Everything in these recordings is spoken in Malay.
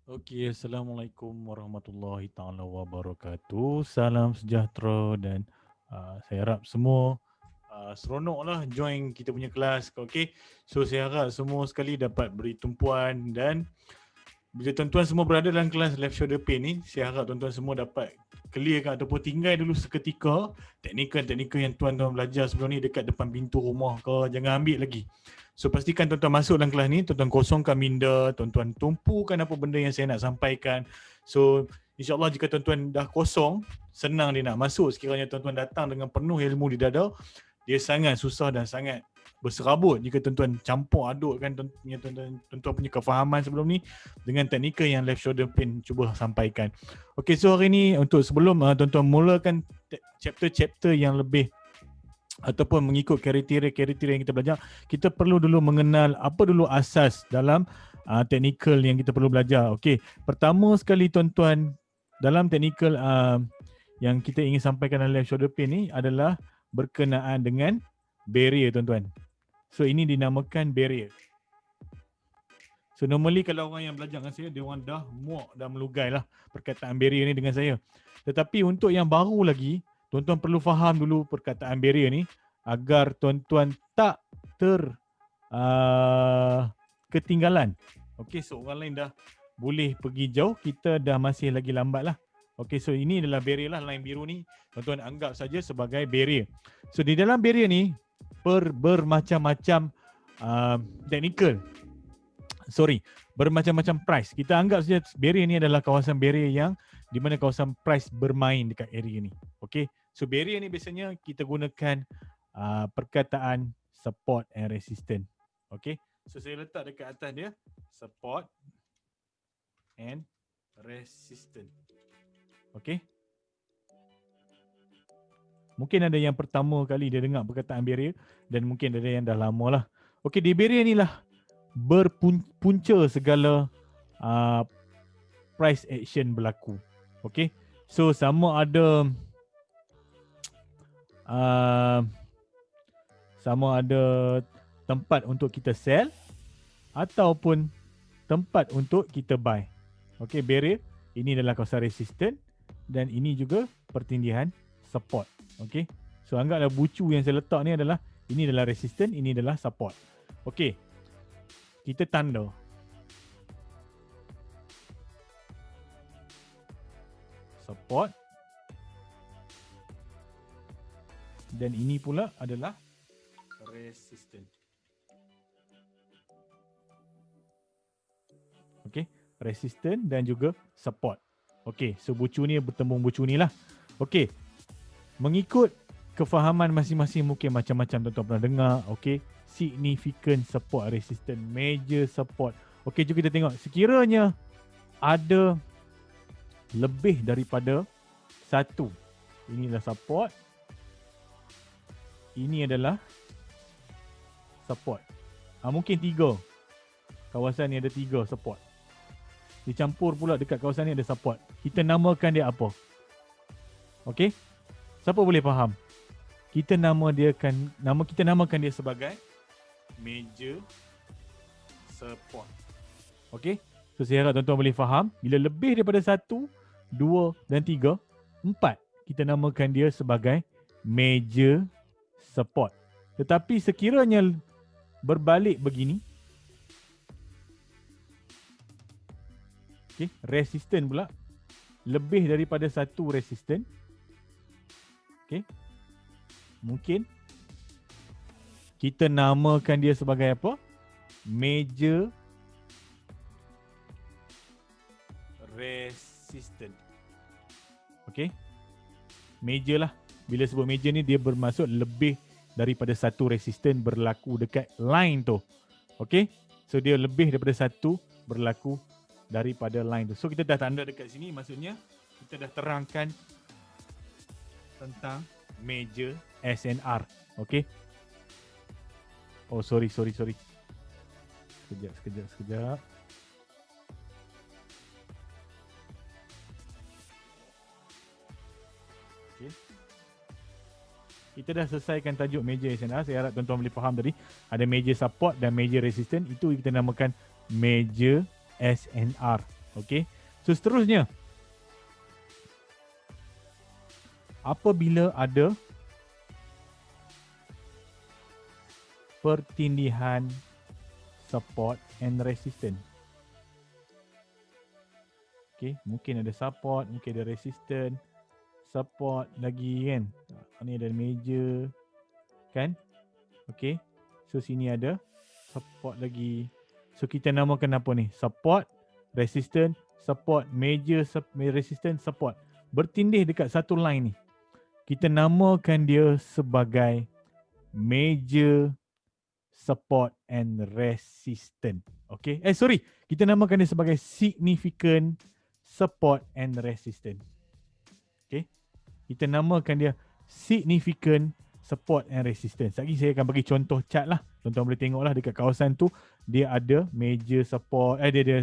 Okey, Assalamualaikum warahmatullahi taala wabarakatuh. Salam sejahtera dan saya harap semua seronoklah join kita punya kelas. Okey. So saya harap semua sekali dapat beri tumpuan dan bila tuan-tuan semua berada dalam kelas left shoulder pain ni, saya harap tuan-tuan semua dapat clearkan ataupun tinggal dulu seketika teknikal-teknikal yang tuan-tuan belajar sebelum ni dekat depan pintu rumah ke, jangan ambil lagi. So pastikan tuan-tuan masuk dalam kelas ni, tuan-tuan kosongkan minda, tuan-tuan tumpukan apa benda yang saya nak sampaikan. So insyaAllah jika tuan-tuan dah kosong, senang dia nak masuk. Sekiranya tuan-tuan datang dengan penuh ilmu di dada, dia sangat susah dan sangat berserabut jika tuan-tuan campur adukkan tuan-tuan punya kefahaman sebelum ni dengan teknikal yang left shoulder pain cuba sampaikan. Okey, so hari ni untuk sebelum tuan-tuan mulakan chapter-chapter yang lebih ataupun mengikut kriteria-kriteria yang kita belajar, kita perlu dulu mengenal apa dulu asas dalam teknikal yang kita perlu belajar. Okey, pertama sekali tuan-tuan, dalam teknikal yang kita ingin sampaikan dalam left shoulder pain ni adalah berkenaan dengan barrier, tuan-tuan. So ini dinamakan barrier. So normally kalau orang yang belajar dengan saya, dia orang dah muak, dah melugai lah perkataan barrier ni dengan saya. Tetapi untuk yang baru lagi, tuan-tuan perlu faham dulu perkataan barrier ni agar tuan-tuan tak ketinggalan. Okay, so orang lain dah boleh pergi jauh, kita dah masih lagi lambat lah. Okay, so ini adalah barrier lah, line biru ni tuan-tuan anggap saja sebagai barrier. So di dalam barrier ni bermacam-macam technical. Bermacam-macam price. Kita anggap saja barrier ni adalah kawasan barrier yang di mana kawasan price bermain dekat area ni. Okay. So barrier ni biasanya kita gunakan perkataan support and resistance. Okay. So saya letak dekat atas dia support and resistance. Okay. Mungkin ada yang pertama kali dia dengar perkataan barrier dan mungkin ada yang dah lama lah. Okey, di barrier ni lah berpunca segala price action berlaku. Okey, so sama ada tempat untuk kita sell ataupun tempat untuk kita buy. Okey, barrier ini adalah kawasan resistant dan ini juga pertindihan support. Okey. So anggaplah bucu yang saya letak ni adalah ini adalah resistant, ini adalah support. Okey. Kita tanda. Support. Dan ini pula adalah resistant. Okey, resistant dan juga support. Okey, so bucu ni bertembung bucu ni lah. Okey. Mengikut kefahaman masing-masing mungkin macam-macam tuan-tuan pernah dengar. Okey, significant support, resistant, major support. Okey, jom kita tengok. Sekiranya ada lebih daripada satu, inilah support, ini adalah support. Mungkin tiga. Kawasan ni ada tiga support. Dicampur pula dekat kawasan ni ada support. Kita namakan dia apa? Okey. Siapa boleh faham? Kita namakan dia sebagai major support. Okey? So saya harap tuan-tuan boleh faham. Bila lebih daripada 1, 2 dan 3, 4, kita namakan dia sebagai major support. Tetapi sekiranya berbalik begini, okey, resistant pula, lebih daripada 1 resistant, okey, mungkin kita namakan dia sebagai apa? Major resistant. Okey. Major lah. Bila sebut major ni dia bermaksud lebih daripada 1 resistant berlaku dekat line tu. Okey. So dia lebih daripada 1 berlaku daripada line tu. So kita dah tanda dekat sini, maksudnya kita dah terangkan tentang major SNR. Okey. Oh, sorry. Sekejap. Okay. Kita dah selesaikan tajuk major SNR. Saya harap tuan-tuan boleh faham tadi. Ada major support dan major resistance. Itu kita namakan major SNR. Okey. So seterusnya, apabila ada pertindihan support and resistance. Okay, mungkin ada support, mungkin ada resistance, support lagi kan. Ni ada major kan. Okay, so sini ada support lagi. So kita namakan apa ni? Support, resistance, support, major, resistance, support. Bertindih dekat satu line ni. Kita namakan dia sebagai major support and resistance. Okay. Sorry. Kita namakan dia sebagai significant support and resistance. Okay. Kita namakan dia significant support and resistance. Lagi saya akan bagi contoh chart lah. Tuan-tuan boleh tengok lah dekat kawasan tu. Dia ada major support. Dia ada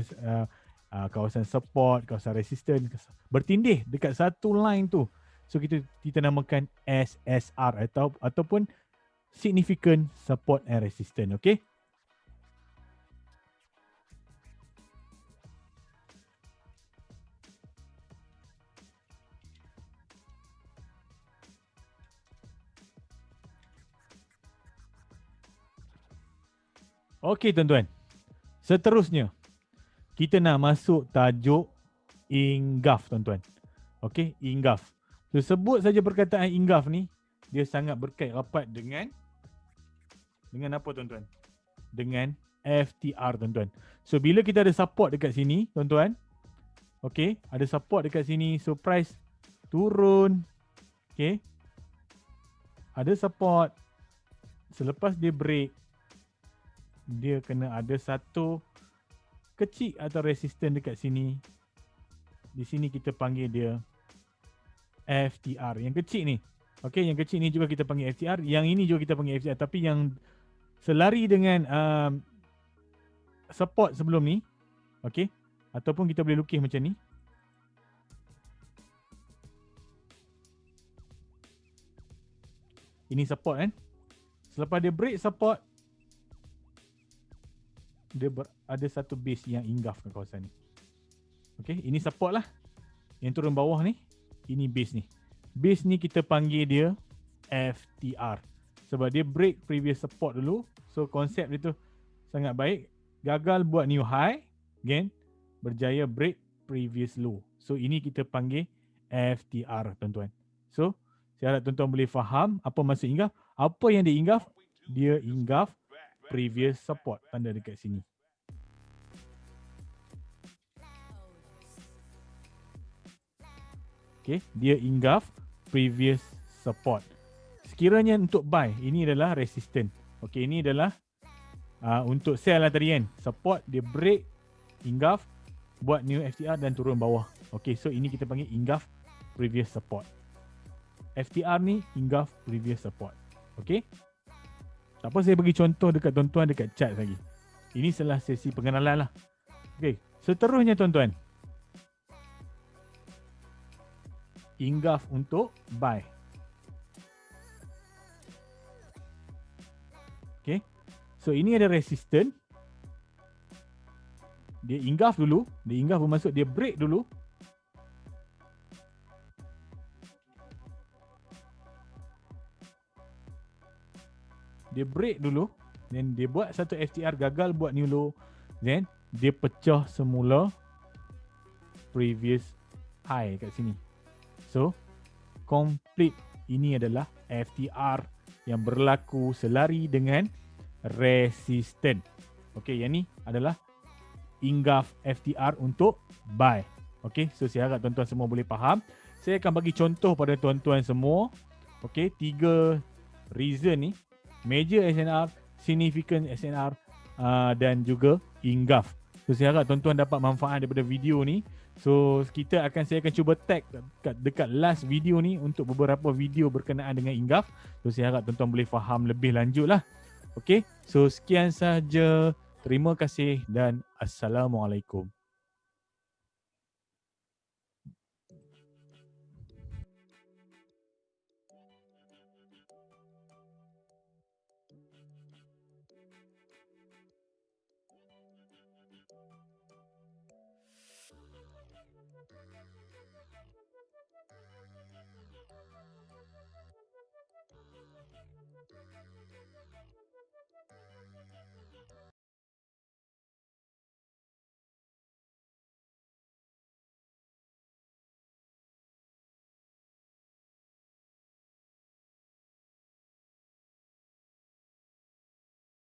kawasan support, kawasan resistance. Bertindih dekat satu line tu. So kita namakan SSR ataupun significant support and resistance. Okay. Okay tuan-tuan. Seterusnya, kita nak masuk tajuk Ingaf tuan-tuan. Okay, Ingaf. So sebut saja perkataan Ingaf ni, dia sangat berkait rapat dengan apa tuan-tuan? Dengan FTR tuan-tuan. So bila kita ada support dekat sini tuan-tuan, okay, ada support dekat sini, so price turun, okay, ada support, selepas dia break, dia kena ada satu kecil atau resistance dekat sini. Di sini kita panggil dia FTR. Yang kecil ni. Okay, yang kecil ni juga kita panggil FTR. Yang ini juga kita panggil FTR. Tapi yang selari dengan support sebelum ni. Okay. Ataupun kita boleh lukis macam ni. Ini support kan. Selepas dia break support, dia ada satu base yang ingaf ke kawasan ni. Okay, ini support lah. Yang turun bawah ni, ini base ni. Base ni kita panggil dia FTR. Sebab dia break previous support dulu. So konsep dia tu sangat baik. Gagal buat new high. Again, berjaya break previous low. So ini kita panggil FTR tuan-tuan. So saya harap tuan-tuan boleh faham apa maksud ingaf. Apa yang dia ingaf? Dia ingaf previous support, tanda dekat sini. Okay, dia ingaf previous support. Sekiranya untuk buy, ini adalah resistance. Okay, ini adalah untuk sell lah tadi kan. Support, dia break, ingaf, buat new FTR dan turun bawah. Okay, so ini kita panggil ingaf previous support. FTR ni ingaf previous support. Okay. Tak apa, saya bagi contoh dekat tuan-tuan dekat chart lagi. Ini salah sesi pengenalan lah. Okay, seterusnya tuan-tuan. Ingaf untuk buy. Okay. So ini ada resistance. Dia ingaf dulu. Dia ingaf bermaksud dia break dulu. Dia break dulu. Then dia buat satu FTR, gagal buat new low. Then dia pecah semula previous high kat sini. So complete. Ini adalah FTR yang berlaku selari dengan resistance. Okay, yang ni adalah ingaf FTR untuk buy. Okay, so saya harap tuan-tuan semua boleh faham. Saya akan bagi contoh pada tuan-tuan semua. Okay, 3 reason ni. Major SNR, significant SNR dan juga ingaf. So saya harap tuan-tuan dapat manfaat daripada video ni. So saya akan cuba tag dekat last video ni untuk beberapa video berkenaan dengan ingaf. So saya harap tuan-tuan boleh faham lebih lanjut lah. Okay, so sekian sahaja. Terima kasih dan Assalamualaikum.